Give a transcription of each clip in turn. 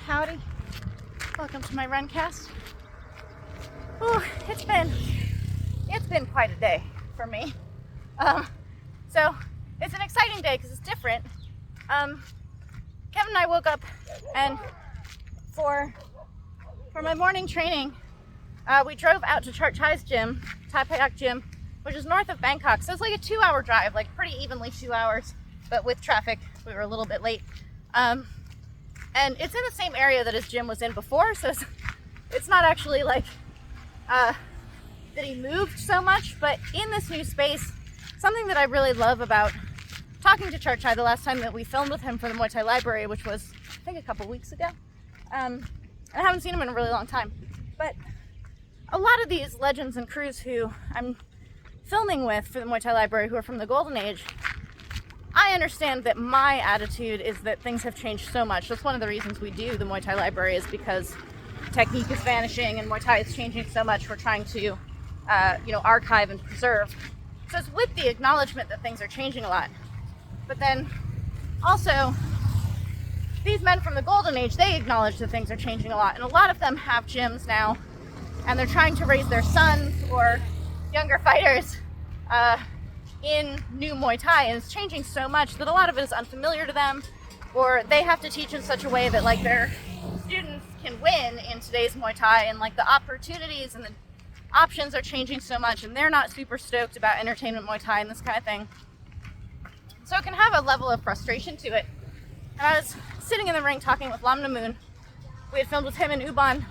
Howdy. Welcome to my runcast. Ooh, it's been quite a day for me. So it's an exciting day because it's different. Kevin and I woke up and for my morning training, we drove out to Charchai's gym, Thai gym, which is north of Bangkok. So it's like a 2-hour drive, like pretty evenly 2 hours, but with traffic, we were a little bit late. And it's in the same area that his gym was in before, so it's not actually like that he moved so much, but in this new space, something that I really love about talking to Charchai the last time that we filmed with him for the Muay Thai library, which was, I think, a couple weeks ago. I haven't seen him in a really long time, but a lot of these legends and crews who I'm filming with for the Muay Thai library who are from the golden age, I understand that my attitude is that things have changed so much. That's one of the reasons we do the Muay Thai library, is because technique is vanishing and Muay Thai is changing so much. We're trying to, archive and preserve. So it's with the acknowledgement that things are changing a lot. But then also, these men from the golden age, they acknowledge that things are changing a lot. And a lot of them have gyms now, and they're trying to raise their sons or younger fighters in new Muay Thai, and it's changing so much that a lot of it is unfamiliar to them, or they have to teach in such a way that like their students can win in today's Muay Thai, and like the opportunities and the options are changing so much, and they're not super stoked about entertainment Muay Thai and this kind of thing. So it can have a level of frustration to it. And I was sitting in the ring talking with Lam Namoon. We had filmed with him in Ubon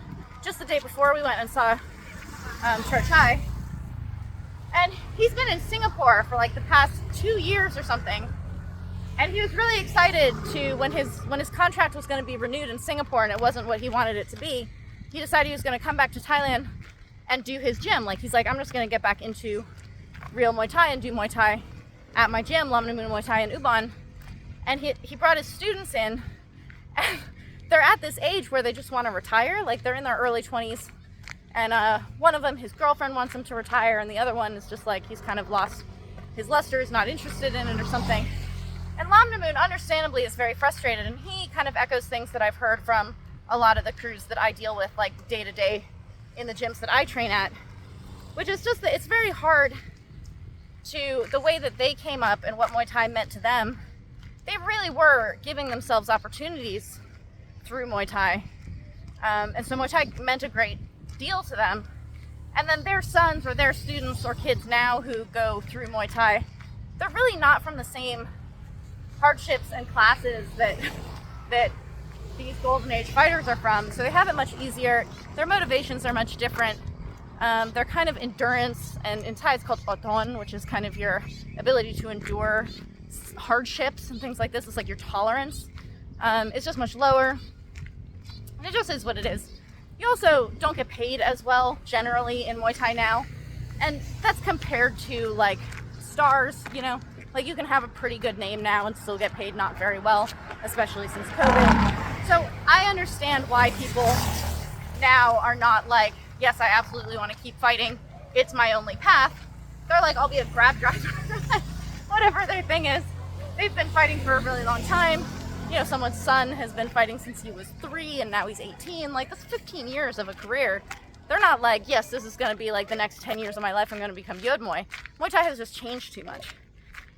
just the day before we went and saw Charchai. And he's been in Singapore for like the past 2 years or something. And he was really excited to, when his contract was going to be renewed in Singapore and it wasn't what he wanted it to be, he decided he was going to come back to Thailand and do his gym. Like, he's like, I'm just going to get back into real Muay Thai and do Muay Thai at my gym, Lam Namoon Muay Thai in Ubon. And he brought his students in, and they're at this age where they just want to retire. Like, they're in their early 20s. And one of them, his girlfriend wants him to retire, and the other one is just like, he's kind of lost his luster, is not interested in it or something. And Lam Namoon, understandably, is very frustrated, and he kind of echoes things that I've heard from a lot of the crews that I deal with, like day to day in the gyms that I train at, which is just that it's very hard to, the way that they came up and what Muay Thai meant to them, they really were giving themselves opportunities through Muay Thai. And so Muay Thai meant a great deal to them, and then their sons or their students or kids now who go through Muay Thai, they're really not from the same hardships and classes that these golden age fighters are from, so they have it much easier. Their motivations are much different. They're kind of endurance, and in Thai it's called oton, which is kind of your ability to endure hardships and things like this. It's like your tolerance. It's just much lower, and it just is what it is. You also don't get paid as well generally in Muay Thai now, and that's compared to like stars, like you can have a pretty good name now and still get paid not very well, especially since COVID. So I understand why people now are not like, yes, I absolutely want to keep fighting, it's my only path. They're like, I'll be a Grab driver, whatever their thing is. They've been fighting for a really long time. Someone's son has been fighting since he was 3 and now he's 18. Like, that's 15 years of a career. They're not like, yes, this is going to be like the next 10 years of my life, I'm going to become Yod Muay. Muay Thai has just changed too much.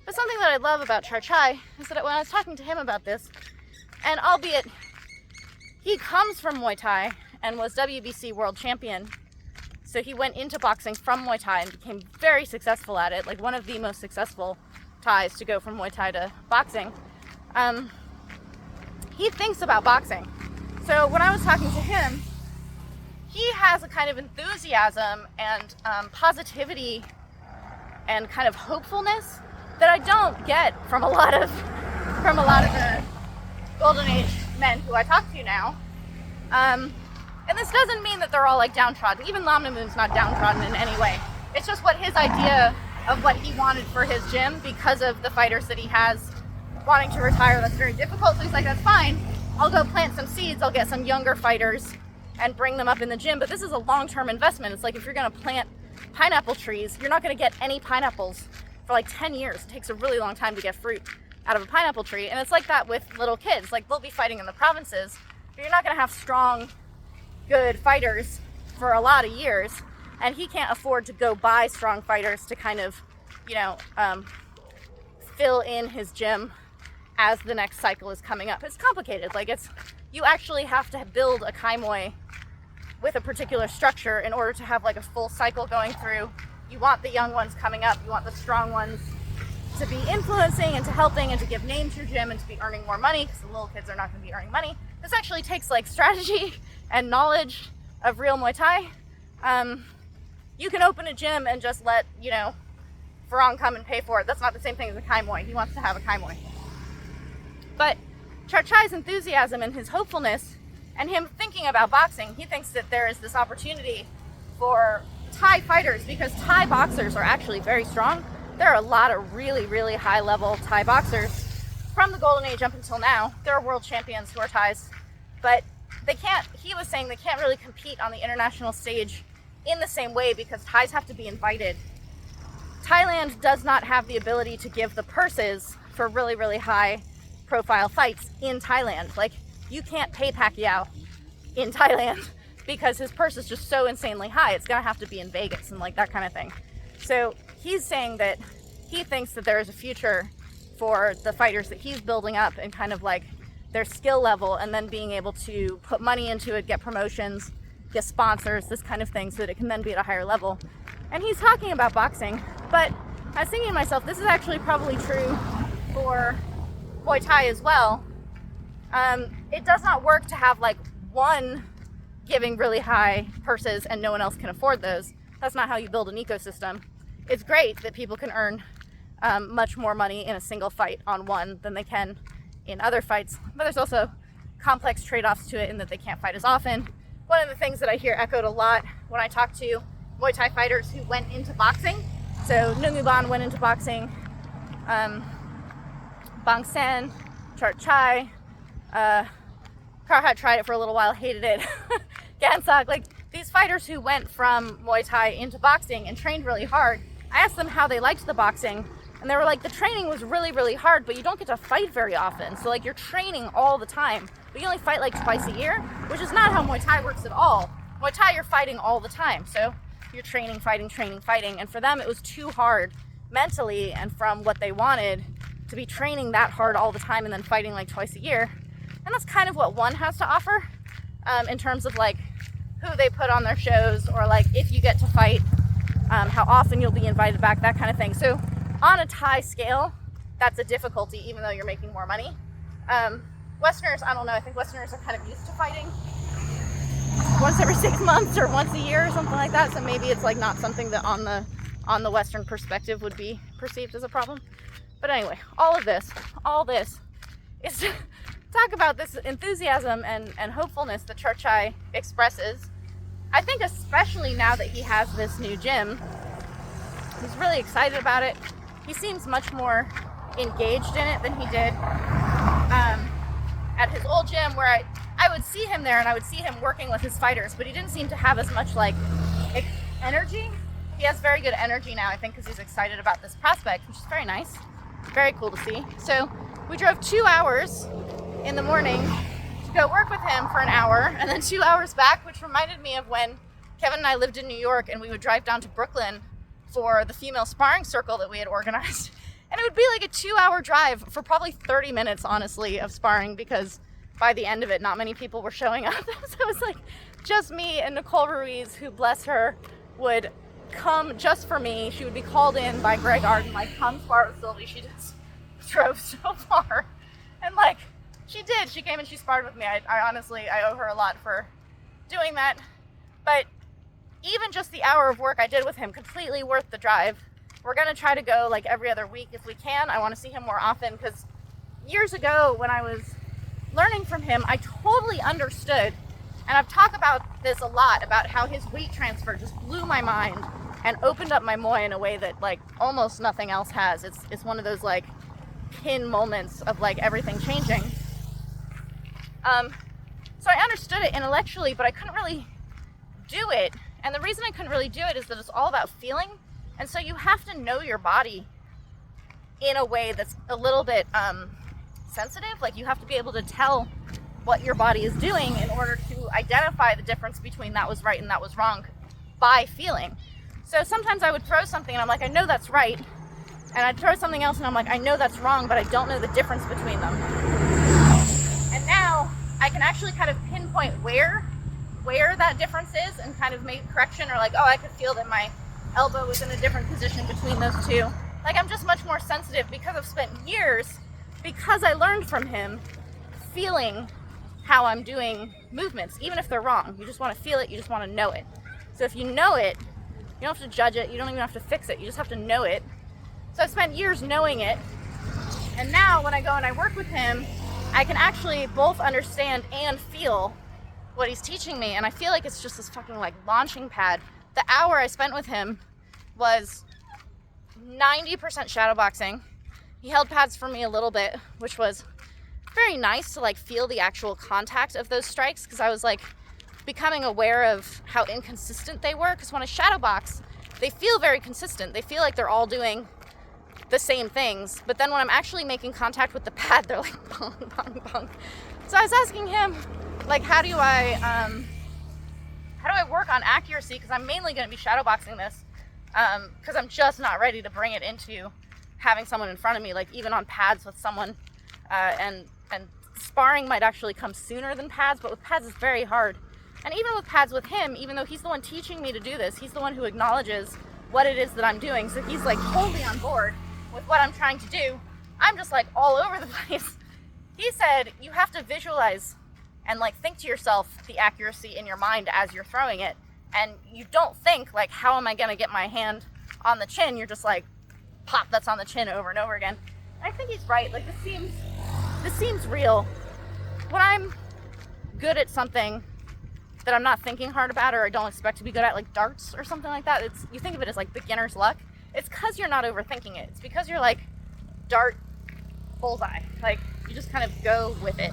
But something that I love about Charchai is that when I was talking to him about this, and albeit he comes from Muay Thai and was WBC world champion, so he went into boxing from Muay Thai and became very successful at it, like one of the most successful Thais to go from Muay Thai to boxing. He thinks about boxing. So when I was talking to him, he has a kind of enthusiasm and positivity and kind of hopefulness that I don't get from a lot of the golden age men who I talk to now. And this doesn't mean that they're all like downtrodden. Even Lam Namoon's not downtrodden in any way. It's just what his idea of what he wanted for his gym, because of the fighters that he has wanting to retire, that's very difficult. So he's like, that's fine, I'll go plant some seeds, I'll get some younger fighters and bring them up in the gym. But this is a long-term investment. It's like, if you're going to plant pineapple trees, you're not going to get any pineapples for like 10 years. It takes a really long time to get fruit out of a pineapple tree. And it's like that with little kids. Like, they'll be fighting in the provinces but you're not going to have strong, good fighters for a lot of years, and he can't afford to go buy strong fighters to kind of, fill in his gym as the next cycle is coming up. It's complicated. Like, you actually have to build a kaimoi with a particular structure in order to have like a full cycle going through. You want the young ones coming up, you want the strong ones to be influencing and to helping and to give name to your gym and to be earning more money, because the little kids are not going to be earning money. This actually takes like strategy and knowledge of real Muay Thai. You can open a gym and just let, Farang come and pay for it. That's not the same thing as a kaimoi. He wants to have a kaimoi. But Charchai's enthusiasm and his hopefulness and him thinking about boxing, he thinks that there is this opportunity for Thai fighters, because Thai boxers are actually very strong. There are a lot of really, really high level Thai boxers from the golden age up until now. There are world champions who are Thais, but he was saying they can't really compete on the international stage in the same way because Thais have to be invited. Thailand does not have the ability to give the purses for really, really high profile fights in Thailand. Like, you can't pay Pacquiao in Thailand because his purse is just so insanely high. It's gonna have to be in Vegas and like that kind of thing. So he's saying that he thinks that there is a future for the fighters that he's building up and kind of like their skill level, and then being able to put money into it, get promotions, get sponsors, this kind of thing, so that it can then be at a higher level. And he's talking about boxing, but I was thinking to myself, this is actually probably true for Muay Thai as well. It does not work to have like one giving really high purses and no one else can afford those. That's not how you build an ecosystem. It's great that people can earn much more money in a single fight on one than they can in other fights, but there's also complex trade-offs to it in that they can't fight as often. One of the things that I hear echoed a lot when I talk to Muay Thai fighters who went into boxing, so Nunguban went into boxing, Bang Sen, Charchai, Karhat tried it for a little while, hated it, Gansak, like these fighters who went from Muay Thai into boxing and trained really hard, I asked them how they liked the boxing, and they were like, the training was really, really hard, but you don't get to fight very often. So like, you're training all the time, but you only fight like twice a year, which is not how Muay Thai works at all. Muay Thai, you're fighting all the time. So you're training, fighting. And for them, it was too hard mentally and from what they wanted to be training that hard all the time and then fighting like twice a year. And that's kind of what one has to offer in terms of like who they put on their shows, or like if you get to fight, how often you'll be invited back, that kind of thing. So on a Thai scale, that's a difficulty, even though you're making more money. Westerners, I don't know, I think Westerners are kind of used to fighting once every 6 months or once a year or something like that. So maybe it's like not something that on the Western perspective would be perceived as a problem. But anyway, all this is to talk about this enthusiasm and hopefulness that Charchai expresses. I think especially now that he has this new gym, he's really excited about it. He seems much more engaged in it than he did at his old gym, where I would see him there and I would see him working with his fighters, but he didn't seem to have as much like energy. He has very good energy now, I think, because he's excited about this prospect, which is very nice. Very cool to see. So we drove 2 hours in the morning to go work with him for an hour, and then 2 hours back, which reminded me of when Kevin and I lived in New York and we would drive down to Brooklyn for the female sparring circle that we had organized. And it would be like a 2-hour drive for probably 30 minutes, honestly, of sparring, because by the end of it, not many people were showing up. So it was like just me and Nicole Ruiz, who, bless her, would come just for me. She would be called in by Greg Arden, like, come spar with Sylvie. She just drove so far. And like, she did. She came and she sparred with me. I honestly, I owe her a lot for doing that. But even just the hour of work I did with him, completely worth the drive. We're gonna try to go like every other week if we can. I want to see him more often, because years ago when I was learning from him, I totally understood, and I've talked about this a lot, about how his weight transfer just blew my mind and opened up my Muay in a way that like almost nothing else has. It's one of those like pin moments of like everything changing. So I understood it intellectually, but I couldn't really do it. And the reason I couldn't really do it is that it's all about feeling. And so you have to know your body in a way that's a little bit sensitive. Like, you have to be able to tell what your body is doing in order to identify the difference between that was right and that was wrong by feeling. So sometimes I would throw something and I'm like, I know that's right. And I'd throw something else and I'm like, I know that's wrong, but I don't know the difference between them. And now I can actually kind of pinpoint where that difference is and kind of make correction, or like, oh, I could feel that my elbow was in a different position between those two. Like, I'm just much more sensitive because I've spent years, because I learned from him, feeling how I'm doing movements, even if they're wrong. You just want to feel it, you just want to know it. So if you know it, you don't have to judge it, you don't even have to fix it, you just have to know it. So I spent years knowing it, and now when I go and I work with him, I can actually both understand and feel what he's teaching me, and I feel like it's just this fucking like launching pad. The hour I spent with him was 90% shadowboxing. He held pads for me a little bit, which was very nice to like feel the actual contact of those strikes, because I was like becoming aware of how inconsistent they were, because when I shadowbox, they feel very consistent. They feel like they're all doing the same things, but then when I'm actually making contact with the pad, they're like bong, bong, bong. So I was asking him, like, how do I work on accuracy, because I'm mainly going to be shadowboxing this, because I'm just not ready to bring it into having someone in front of me, like even on pads with someone, and sparring might actually come sooner than pads, but with pads it's very hard. And even with pads with him, even though he's the one teaching me to do this, he's the one who acknowledges what it is that I'm doing, so he's like totally on board with what I'm trying to do. I'm just like all over the place. He said you have to visualize and like think to yourself the accuracy in your mind as you're throwing it, and you don't think like, how am I going to get my hand on the chin? You're just like, pop, that's on the chin over and over again. And I think he's right. Like, this seems real. When I'm good at something that I'm not thinking hard about, or I don't expect to be good at, like darts or something like that, you think of it as like beginner's luck. It's because you're not overthinking it. It's because you're like, dart, bullseye. Like, you just kind of go with it.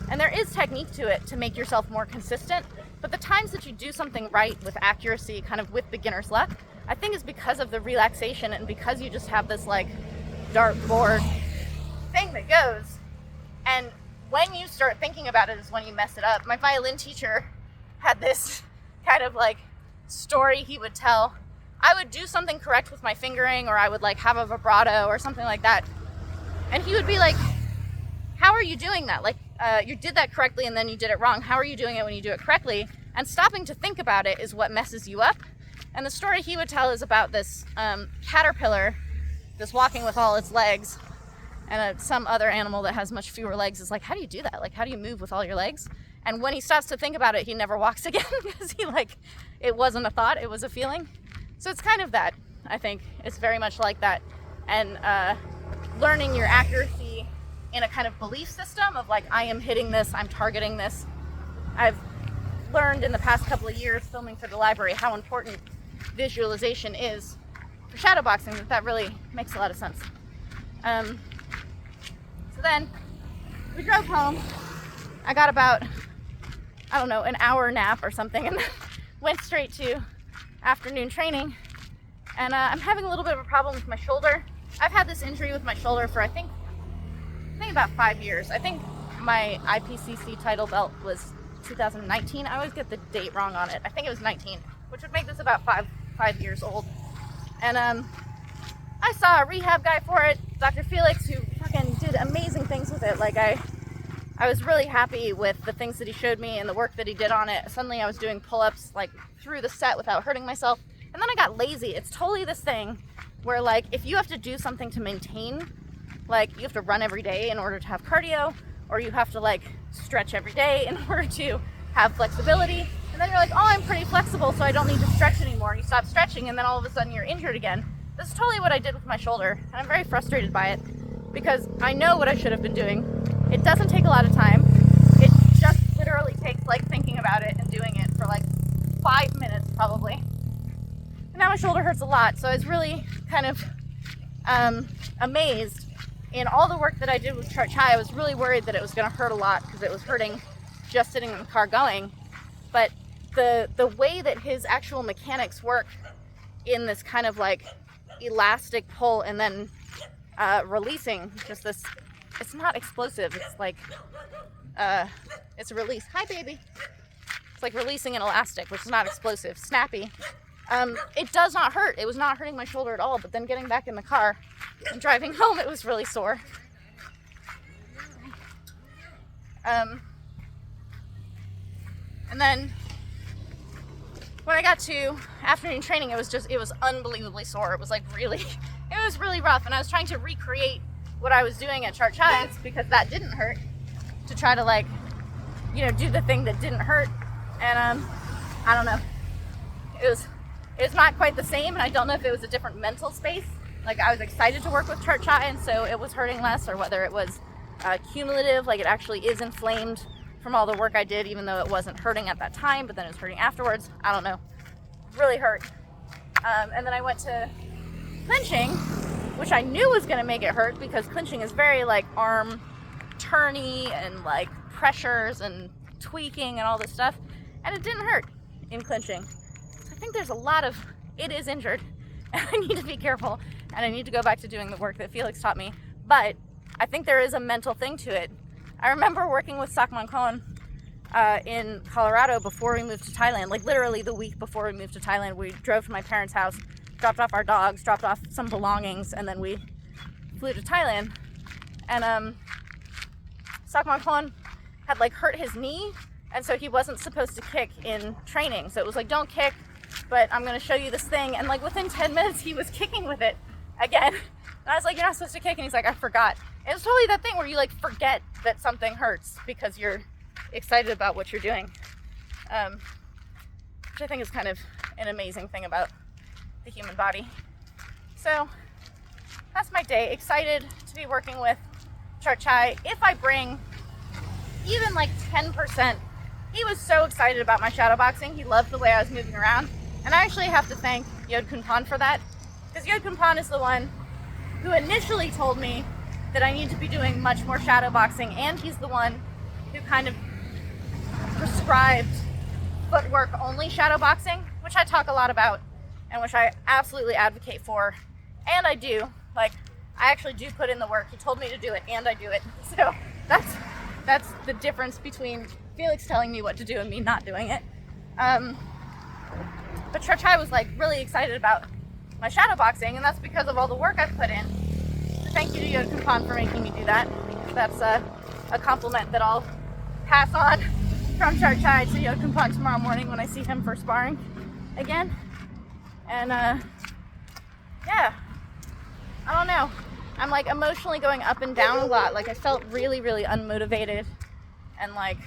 And there is technique to it to make yourself more consistent, but the times that you do something right with accuracy, kind of with beginner's luck, I think is because of the relaxation and because you just have this like dartboard thing that goes. And when you start thinking about it is when you mess it up. My violin teacher had this kind of like story he would tell. I would do something correct with my fingering, or I would like have a vibrato or something like that, and he would be like, how are you doing that? Like, you did that correctly and then you did it wrong. How are you doing it when you do it correctly? And stopping to think about it is what messes you up. And the story he would tell is about this caterpillar that's walking with all its legs, and some other animal that has much fewer legs is like, how do you do that? Like, how do you move with all your legs? And when he stops to think about it, he never walks again, because it wasn't a thought, it was a feeling. So it's kind of that, I think. It's very much like that. And learning your accuracy in a kind of belief system of like, I am hitting this, I'm targeting this. I've learned in the past couple of years filming for the library how important visualization is for shadowboxing, that really makes a lot of sense. So then we drove home. I got about, I don't know, an hour nap or something, and went straight to afternoon training. And I'm having a little bit of a problem with my shoulder. I've had this injury with my shoulder for I think about 5 years. I think my IPCC title belt was 2019. I always get the date wrong on it. I think it was 19, which would make this about five years old. And I saw a rehab guy for it, Dr. Felix, who fucking did amazing things with it. Like, I was really happy with the things that he showed me and the work that he did on it. Suddenly I was doing pull-ups like through the set without hurting myself. And then I got lazy. It's totally this thing where like, if you have to do something to maintain, like you have to run every day in order to have cardio, or you have to like stretch every day in order to have flexibility. And then you're like, oh, I'm pretty flexible, so I don't need to stretch anymore. You stop stretching, and then all of a sudden you're injured again. This is totally what I did with my shoulder, and I'm very frustrated by it because I know what I should have been doing. It doesn't take a lot of time. It just literally takes like thinking about it and doing it for like 5 minutes probably. And now my shoulder hurts a lot, so I was really kind of amazed in all the work that I did with Charchai. I was really worried that it was going to hurt a lot because it was hurting just sitting in the car going. But the way that his actual mechanics work in this kind of like elastic pull and then releasing just this, it's not explosive, it's like it's a release. Hi, baby. It's like releasing an elastic, which is not explosive, snappy. It does not hurt. It was not hurting my shoulder at all, but then getting back in the car and driving home, it was really sore. And then when I got to afternoon training, it was unbelievably sore. It was like really rough. And I was trying to recreate what I was doing at Charchai because that didn't hurt, to try to like, do the thing that didn't hurt. And I don't know. It's not quite the same, and I don't know if it was a different mental space. Like, I was excited to work with Charchai, and so it was hurting less, or whether it was cumulative, like it actually is inflamed from all the work I did, even though it wasn't hurting at that time, but then it was hurting afterwards. I don't know. Really hurt. And then I went to clinching, which I knew was going to make it hurt, because clinching is very like arm turny and like pressures and tweaking and all this stuff, and it didn't hurt in clinching. So I think there's a lot of, it is injured, and I need to be careful, and I need to go back to doing the work that Felix taught me. But I think there is a mental thing to it. I remember working with Sakman Kon in Colorado before we moved to Thailand. Like literally the week before we moved to Thailand, we drove to my parents' house, dropped off our dogs, dropped off some belongings, and then we flew to Thailand. And Sakman Kon had like hurt his knee, and so he wasn't supposed to kick in training. So it was like, don't kick, but I'm going to show you this thing. And like within 10 minutes, he was kicking with it again. And I was like, you're not supposed to kick. And he's like, I forgot. And it's totally that thing where you like forget that something hurts because you're excited about what you're doing. Which I think is kind of an amazing thing about the human body. So that's my day. Excited to be working with Charchai. If I bring even like 10%, he was so excited about my shadow boxing. He loved the way I was moving around. And I actually have to thank Yod Kunpan for that, because Yod Kunpan is the one who initially told me that I need to be doing much more shadow boxing, and he's the one who kind of prescribed footwork only shadow boxing, which I talk a lot about and which I absolutely advocate for. And I do. Like, I actually do put in the work. He told me to do it, and I do it. So that's the difference between Felix telling me what to do and me not doing it. But Charchai was like really excited about my shadow boxing, and that's because of all the work I've put in. So thank you to Yod Kunpan for making me do that. That's a compliment that I'll pass on from Charchai to Yod Kunpan tomorrow morning when I see him for sparring again. And yeah, I don't know. I'm like emotionally going up and down a lot. Like I felt really, really unmotivated and like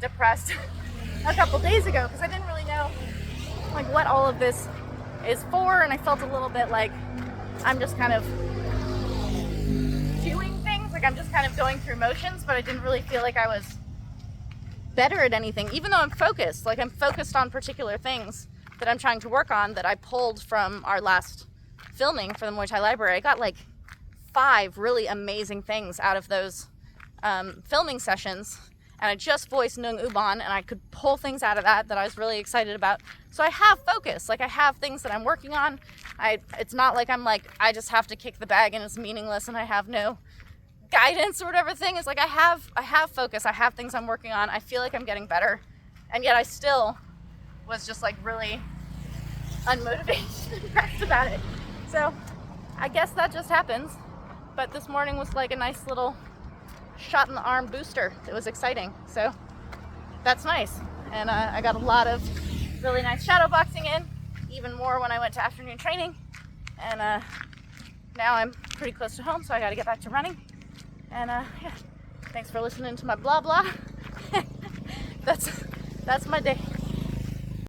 depressed a couple days ago because I didn't really know like what all of this is for, and I felt a little bit like I'm just kind of doing things, like I'm just kind of going through motions, but I didn't really feel like I was better at anything, even though I'm focused. Like I'm focused on particular things that I'm trying to work on that I pulled from our last filming for the Muay Thai library. I got like 5 really amazing things out of those filming sessions, and I just voiced Nung Uban, and I could pull things out of that I was really excited about. So I have focus, like I have things that I'm working on. It's not like I'm like, I just have to kick the bag and it's meaningless and I have no guidance or whatever thing is. Like I have focus, I have things I'm working on. I feel like I'm getting better, and yet I still was just like really unmotivated and depressed about it. So I guess that just happens. But this morning was like a nice little shot in the arm booster. It was exciting. So that's nice. And I got a lot of really nice shadow boxing in, even more when I went to afternoon training. And now I'm pretty close to home, so I got to get back to running. And yeah, thanks for listening to my blah blah. That's my day.